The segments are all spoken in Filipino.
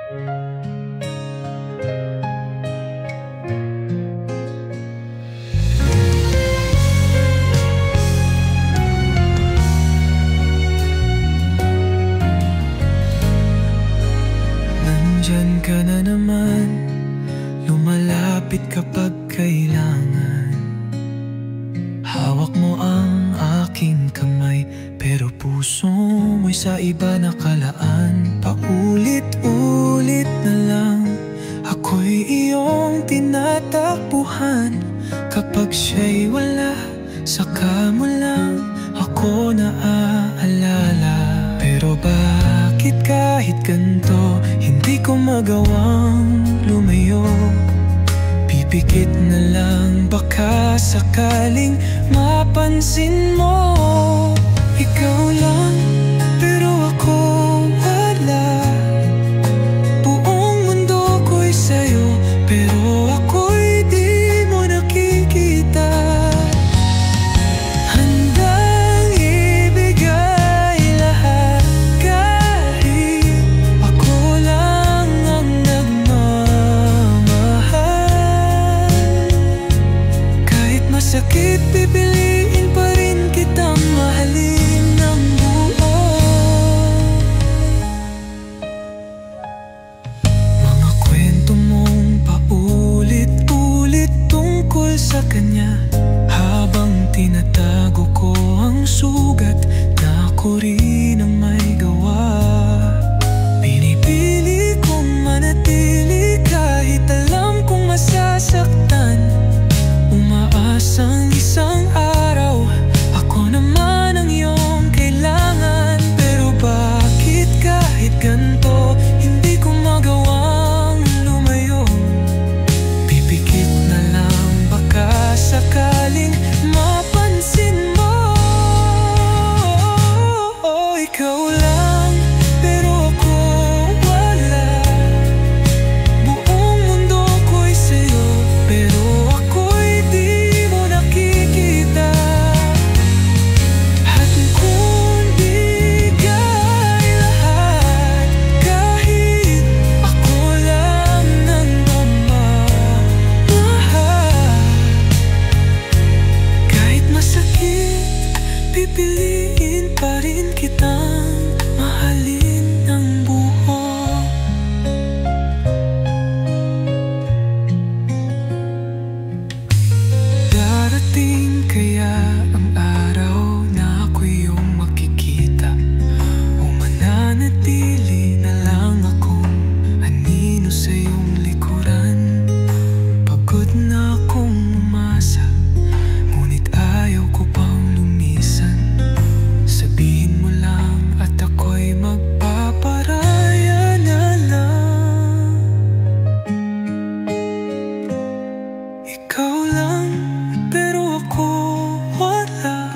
Nandyan ka na naman, lumalapit kapag kailangan. Hawak mo ang aking kamay, pero puso mo'y sa iba nakalaan. Paulit-ulit na lang, ako'y iyong tinatakbuhan. Kapag siya'y wala, saka mo lang ako naaalala. Pero bakit kahit ganito, hindi ko magawang lumayo? Pipikit na lang, baka sakaling mapansin mo. Ikaw lang, pero ako wala. Buong mundo ko'y sa'yo, pero ako'y di mo nakikita. Handang ibigay lahat, kahit ako lang ang nagmamahal. Kahit masakit, pipiliin pa rin kitang mahalin ng buo. Mga kwento mong paulit-ulit tungkol sa kanya, habang tinatago ko ang sugat na ako rin ang may gawa. Pinipili kong manatili kahit alam kong masasaktan. Umaasang isang araw, ako naman ang iyong kailangan. Pero bakit kahit ganito, hindi ko magawang lumayo? Pipikit na lang, baka sakaling mapansin mo. Ikaw lang, pero ako wala. Buong mundo ko'y sa'yo, pero ako'y di mo nakikita. At kung bigay lahat, kahit ako lang nang mamamahal. Kahit masakit, pipiliin pa rin kitang mahalin ng buo. Darating kaya ang araw na ako'y iyong makikita, o mananatili na lang akong anino sa iyong likuran? Pagod na akong umasa, ngunit ayaw ko pang lumisan. Sabihin mo lang at ako'y magpaparaya na lang. Ikaw lang, pero ako wala.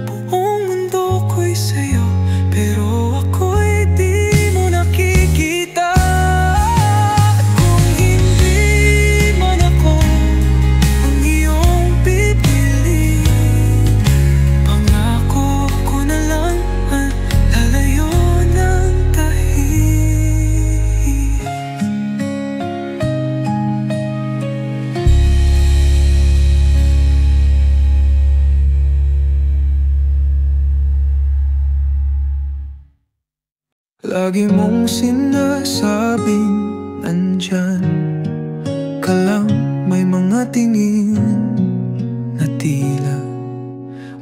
Buong mundo ko'y sa'yo, pero ako'y di mo nakikita. At kung hindi man ako ang iyong pipiliin, pangako ko na lang ang lalayo ng tahi. Lagi mong sinasabing nandyan ka lang, may mga tingin na tila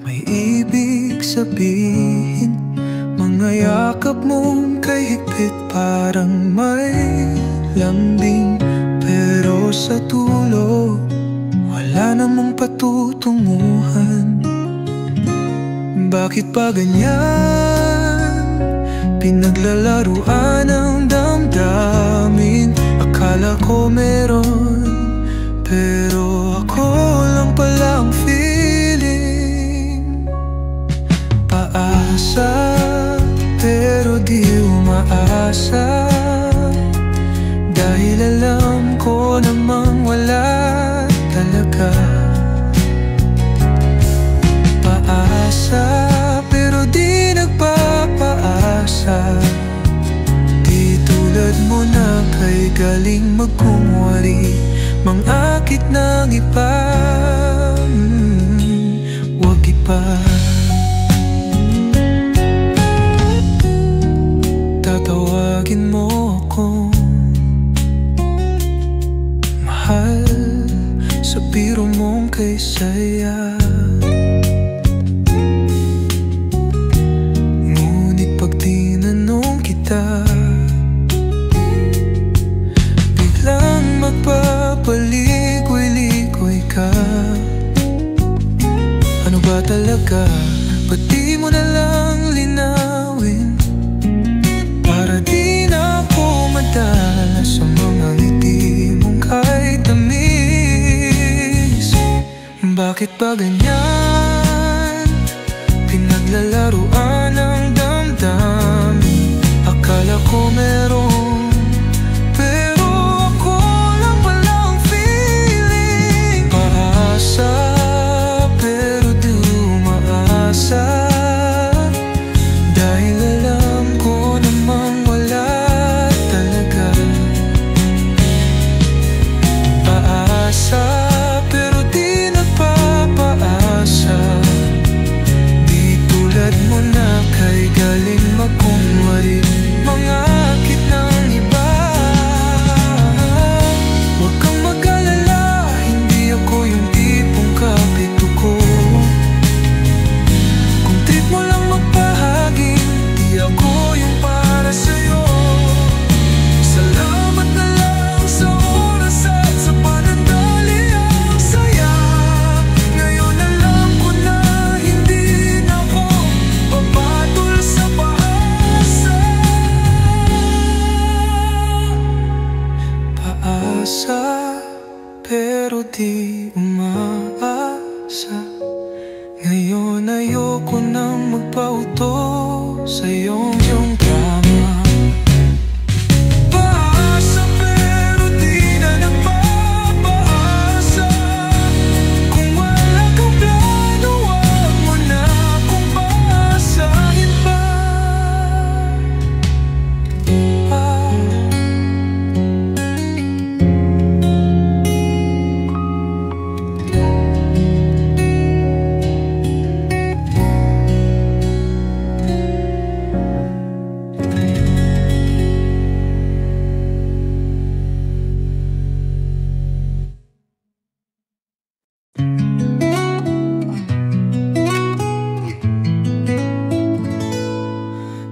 may ibig sabihin. Mga yakap mong kay higpit, parang may lambing. Pero sa dulo, wala namang patutunguhan. Bakit ba ganyan? Pinaglalaruan ang damdamin. Akala ko meron, pero ako lang pala ang feeling. Paasa, pero di umaasa. Dahil alam ko namang wala talaga. Paasa, pero di nagpapaasa. Di tulad galing magkumwari, mangakit ng iba. Huwag iba. Tatawagin mo akong mahal sa biro mong kay saya. Ngunit pag tinanong kita, biglang magpapaligoy-ligoy ka. Ano ba talaga? Ba't di mo na lang linawin? Para di na ako madala sa mga ngiti mong kahit tamis. Bakit ba ganyan? Pinaglalaruan ang damdamin. Akala ko meron, pero ako lang palang feeling. Paasa, pero di umaasa. Dahil alam ko namang wala talaga. Paasa, pero di nagpapaasa. Di tulad mo na kay galing magkunwari, mangakit ng iba. Huwag kang mag-alala, hindi ako yung tipong kapito ko. Kung trip mo lang magpahaging, di ako yung para sa'yo. Salamat na lang sa oras at sa panandali ang saya. Ngayon alam ko na hindi na ako papatol sa paasa. Paasa, pero di umaasa. Ngayon ayoko nang magpauto sa iyong drama. Paasa, pero di na nagpapaasa. Kung wala kang plano, wag mo na akong paasahin pa.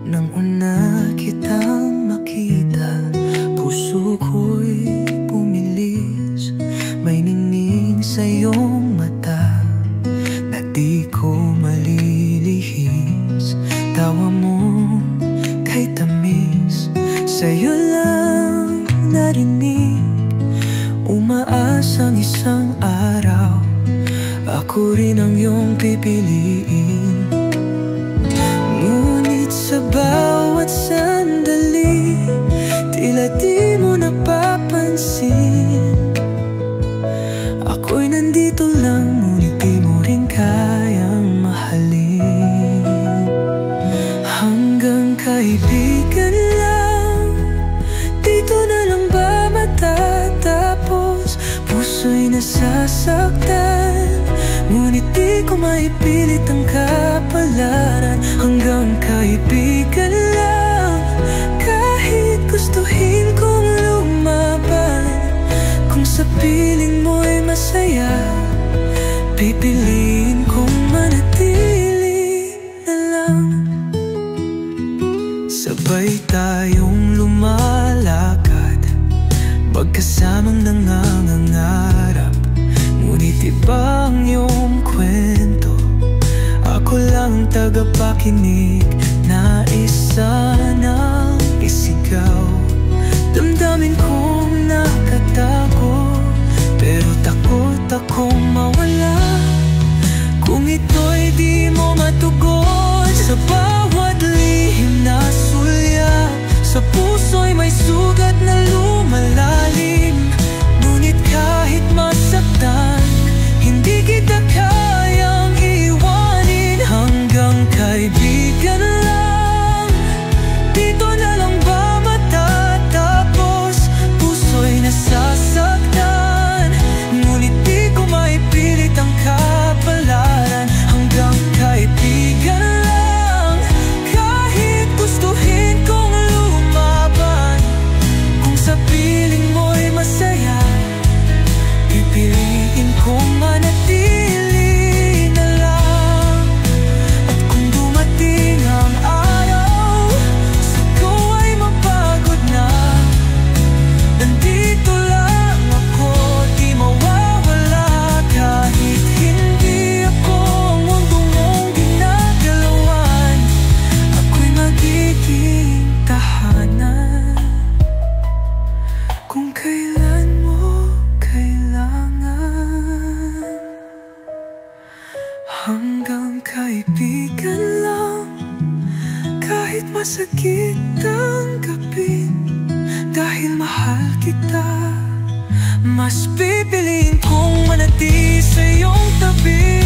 Nang una kitang makita, puso ko'y bumilis. May ningning sa iyong mata na di ko malilihis. Tawa mo kay tamis, sa'yo lang narinig. Umaasang isang araw, ako rin ang iyong pipiliin. Ngunit sa bawat sandali, tila di mo napapansin. Ako'y nandito lang, ngunit di mo rin kayang mahalin. Hanggang kaibigan lang, dito na lang ba matatapos? Puso'y nasasaktan, ngunit di ko maipilit ang kapalaran. Hanggang kaibigan lang, kahit gustuhin kong lumaban. Kung sa piling mo'y masaya, pipiliin kong manatili na lang. Sabay tayong lumalakad, magkasamang nangangarap. Ngunit iba ang iyong kwento, ako lang tagapakinig. Nais sanang isigaw, damdamin kong nakatago, pero takot akong mawala. Kung ito'y di mo matugon, sa bawat lihim na sulya, sa puso'y may sugat na lumalalim. Ngunit kahit masaktan, hindi kita kayang iwanin. Hanggang kaibigan lang, dito Mas pipiliin kong manatili sa iyong tabi.